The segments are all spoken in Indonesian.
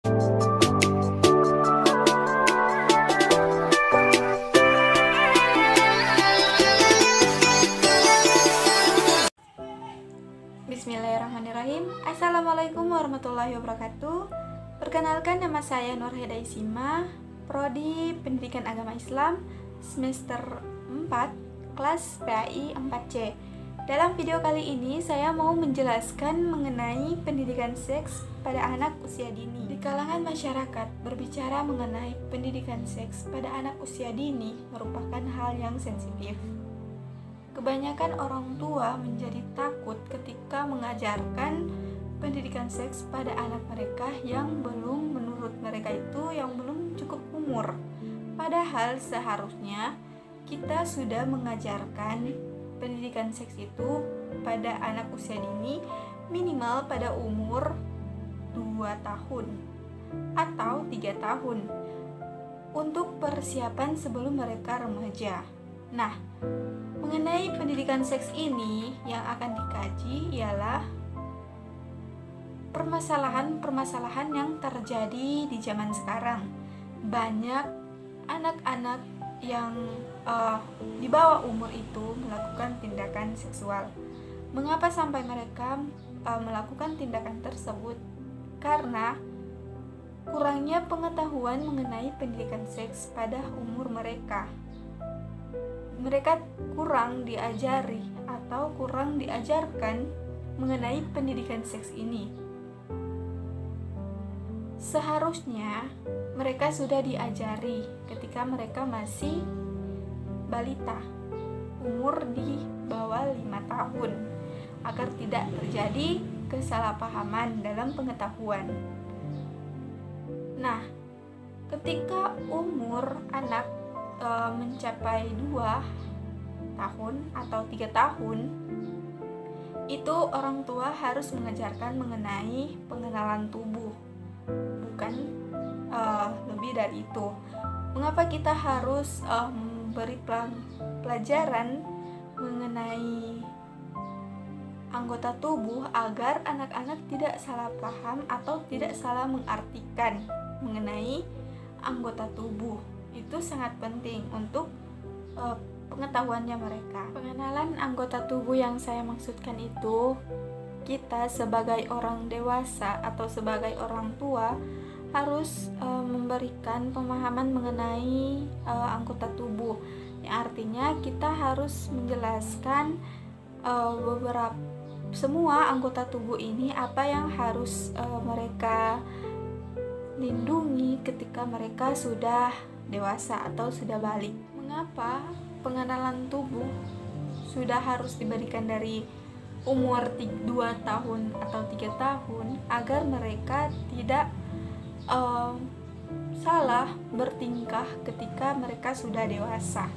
Bismillahirrahmanirrahim. Assalamualaikum warahmatullahi wabarakatuh. Perkenalkan, nama saya Nur Heda Isima, Prodi Pendidikan Agama Islam, semester 4, kelas PAI 4C. Dalam video kali ini saya mau menjelaskan mengenai pendidikan seks pada anak usia dini. Di kalangan masyarakat, berbicara mengenai pendidikan seks pada anak usia dini merupakan hal yang sensitif. Kebanyakan orang tua menjadi takut ketika mengajarkan pendidikan seks pada anak mereka yang menurut mereka yang belum cukup umur. Padahal seharusnya kita sudah mengajarkan pendidikan seks itu pada anak usia dini minimal pada umur 2 tahun atau 3 tahun untuk persiapan sebelum mereka remaja. Nah, mengenai pendidikan seks ini yang akan dikaji ialah permasalahan-permasalahan yang terjadi di zaman sekarang. Banyak anak-anak yang di bawah umur itu melakukan tindakan seksual. Mengapa sampai mereka melakukan tindakan tersebut? Karena kurangnya pengetahuan mengenai pendidikan seks pada umur mereka. Mereka kurang diajari atau kurang diajarkan mengenai pendidikan seks ini. Seharusnya mereka sudah diajari ketika mereka masih balita, umur di bawah 5 tahun, agar tidak terjadi kesalahpahaman dalam pengetahuan. Nah, ketika umur anak mencapai 2 tahun atau 3 tahun, itu orang tua harus mengajarkan mengenai pengenalan tubuh, bukan lebih dari itu. Mengapa kita harus memberi pelajaran mengenai anggota tubuh agar anak-anak tidak salah paham atau tidak salah mengartikan mengenai anggota tubuh. Itu sangat penting untuk pengetahuannya mereka. Pengenalan anggota tubuh yang saya maksudkan itu, kita sebagai orang dewasa atau sebagai orang tua harus memberikan pemahaman mengenai anggota tubuh. Yang artinya kita harus menjelaskan semua anggota tubuh ini apa yang harus mereka lindungi ketika mereka sudah dewasa atau sudah balik. Mengapa pengenalan tubuh sudah harus diberikan dari umur 2 tahun atau 3 tahun agar mereka tidak salah bertingkah ketika mereka sudah dewasa.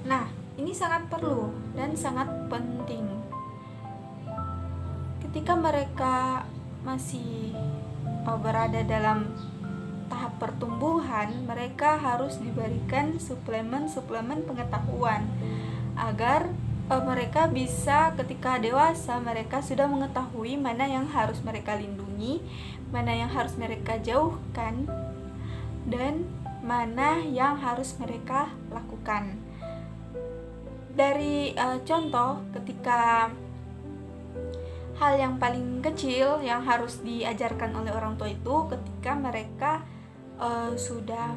Nah, ini sangat perlu dan sangat penting. Ketika mereka masih berada dalam tahap pertumbuhan, mereka harus diberikan suplemen-suplemen pengetahuan agar mereka bisa ketika dewasa mereka sudah mengetahui mana yang harus mereka lindungi, mana yang harus mereka jauhkan, dan mana yang harus mereka lakukan. Dari contoh, ketika hal yang paling kecil yang harus diajarkan oleh orang tua itu ketika mereka sudah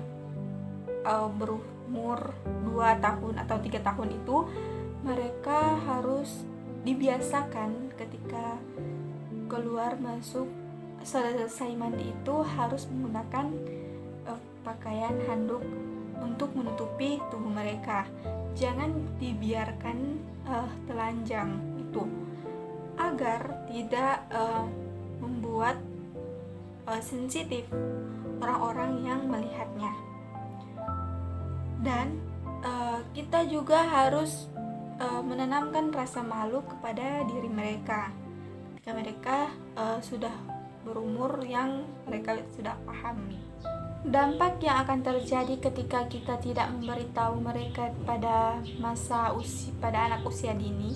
berumur 2 tahun atau 3 tahun itu, mereka harus dibiasakan ketika keluar masuk selesai mandi itu harus menggunakan pakaian handuk untuk menutupi tubuh mereka. Jangan dibiarkan telanjang itu, agar tidak membuat sensitif orang-orang yang melihatnya. Dan kita juga harus menanamkan rasa malu kepada diri mereka ketika mereka sudah berumur yang mereka sudah pahami. Dampak yang akan terjadi ketika kita tidak memberitahu mereka pada anak usia dini,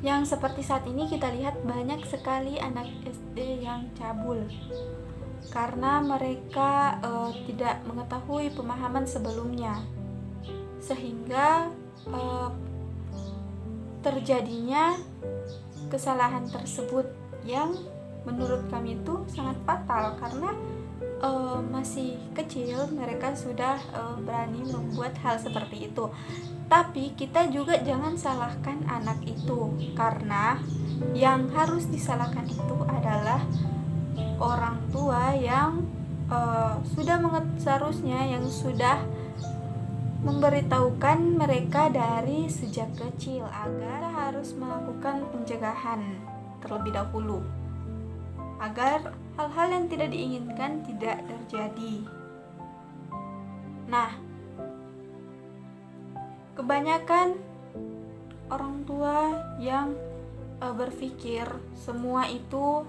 yang seperti saat ini kita lihat banyak sekali anak SD yang cabul. karena mereka tidak mengetahui pemahaman sebelumnya, sehingga terjadinya kesalahan tersebut yang menurut kami itu sangat fatal karena masih kecil mereka sudah berani membuat hal seperti itu. Tapi kita juga jangan salahkan anak itu, karena yang harus disalahkan itu adalah orang tua yang seharusnya yang sudah memberitahukan mereka dari sejak kecil agar harus melakukan pencegahan terlebih dahulu agar hal-hal yang tidak diinginkan tidak terjadi. Nah, kebanyakan orang tua yang berpikir semua itu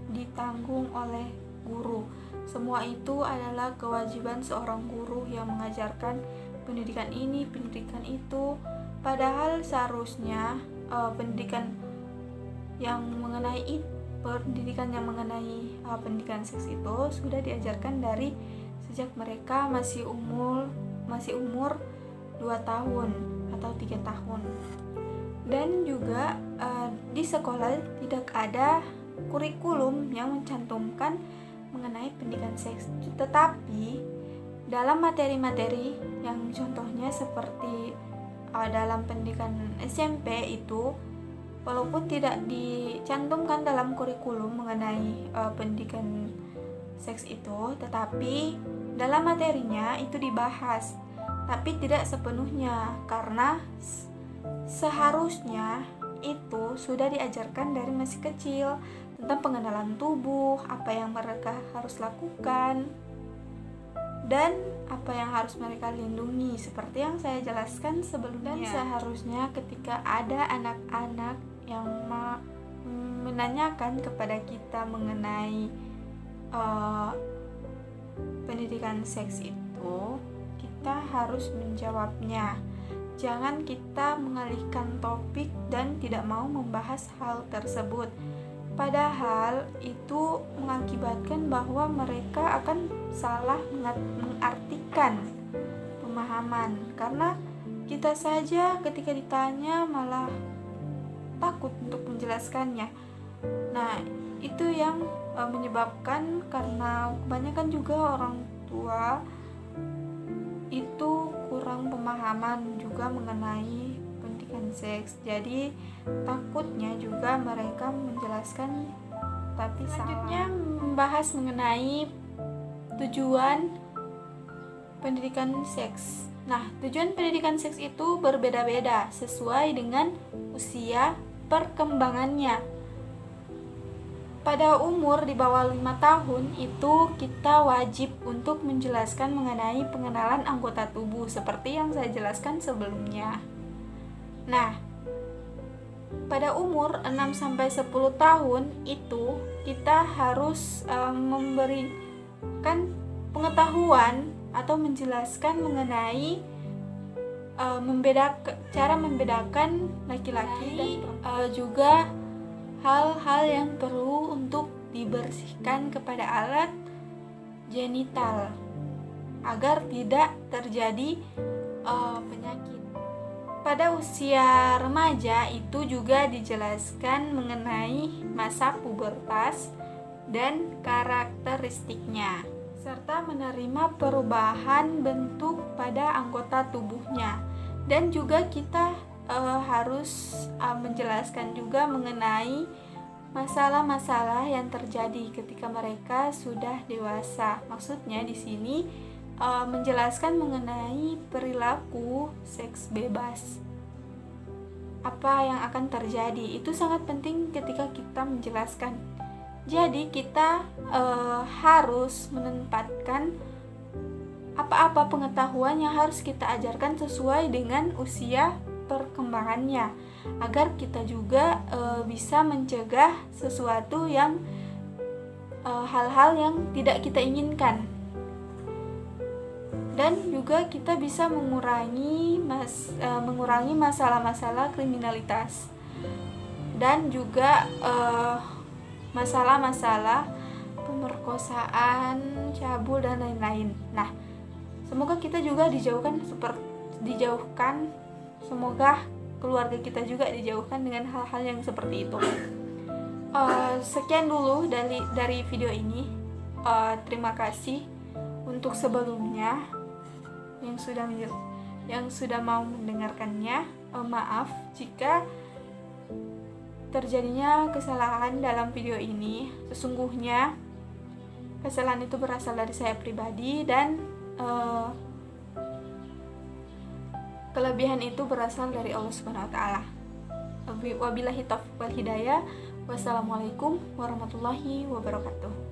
ditanggung oleh guru. Semua itu adalah kewajiban seorang guru yang mengajarkan pendidikan ini, pendidikan itu. Padahal seharusnya pendidikan yang mengenai pendidikan seks itu sudah diajarkan dari sejak mereka masih umur 2 tahun atau 3 tahun. Dan juga di sekolah tidak ada kurikulum yang mencantumkan mengenai pendidikan seks. Tetapi dalam materi-materi yang contohnya seperti dalam pendidikan SMP itu, walaupun tidak dicantumkan dalam kurikulum mengenai pendidikan seks itu, tetapi dalam materinya itu dibahas, tapi tidak sepenuhnya karena seharusnya itu sudah diajarkan dari masih kecil tentang pengenalan tubuh, apa yang mereka harus lakukan dan apa yang harus mereka lindungi, seperti yang saya jelaskan sebelumnya. Dan seharusnya ketika ada anak-anak yang menanyakan kepada kita mengenai pendidikan seks itu, kita harus menjawabnya. Jangan kita mengalihkan topik dan tidak mau membahas hal tersebut. Padahal itu mengakibatkan bahwa mereka akan salah mengartikan pemahaman, karena kita saja ketika ditanya malah takut untuk menjelaskannya. Nah, itu yang menyebabkan karena kebanyakan juga orang tua itu kurang pemahaman juga mengenai pendidikan seks. Jadi takutnya juga mereka menjelaskan tapi selanjutnya membahas mengenai tujuan pendidikan seks. Nah, tujuan pendidikan seks itu berbeda-beda sesuai dengan usia perkembangannya. Pada umur di bawah 5 tahun itu kita wajib untuk menjelaskan mengenai pengenalan anggota tubuh seperti yang saya jelaskan sebelumnya. Nah, pada umur 6-10 tahun itu kita harus memberikan pengetahuan atau menjelaskan mengenai cara membedakan laki-laki dan juga hal-hal yang perlu untuk dibersihkan kepada alat genital agar tidak terjadi penyakit. Pada usia remaja itu juga dijelaskan mengenai masa pubertas dan karakteristiknya, serta menerima perubahan bentuk pada anggota tubuhnya. Dan juga kita harus menjelaskan juga mengenai masalah-masalah yang terjadi ketika mereka sudah dewasa. Maksudnya di sini menjelaskan mengenai perilaku seks bebas. Apa yang akan terjadi itu sangat penting ketika kita menjelaskan. Jadi kita harus menempatkan apa-apa pengetahuan yang harus kita ajarkan sesuai dengan usia perkembangannya, agar kita juga bisa mencegah sesuatu yang hal-hal yang tidak kita inginkan, dan juga kita bisa mengurangi masalah-masalah kriminalitas dan juga masalah-masalah pemerkosaan, cabul dan lain-lain. Nah, semoga kita juga dijauhkan, semoga keluarga kita juga dijauhkan dengan hal-hal yang seperti itu. Sekian dulu dari video ini. Terima kasih untuk sebelumnya yang sudah mau mendengarkannya. Maaf jika terjadinya kesalahan dalam video ini. Sesungguhnya kesalahan itu berasal dari saya pribadi, dan kelebihan itu berasal dari Allah Subhanahu wa taala. Wabillahi taufiq wal hidayah. Wassalamualaikum warahmatullahi wabarakatuh.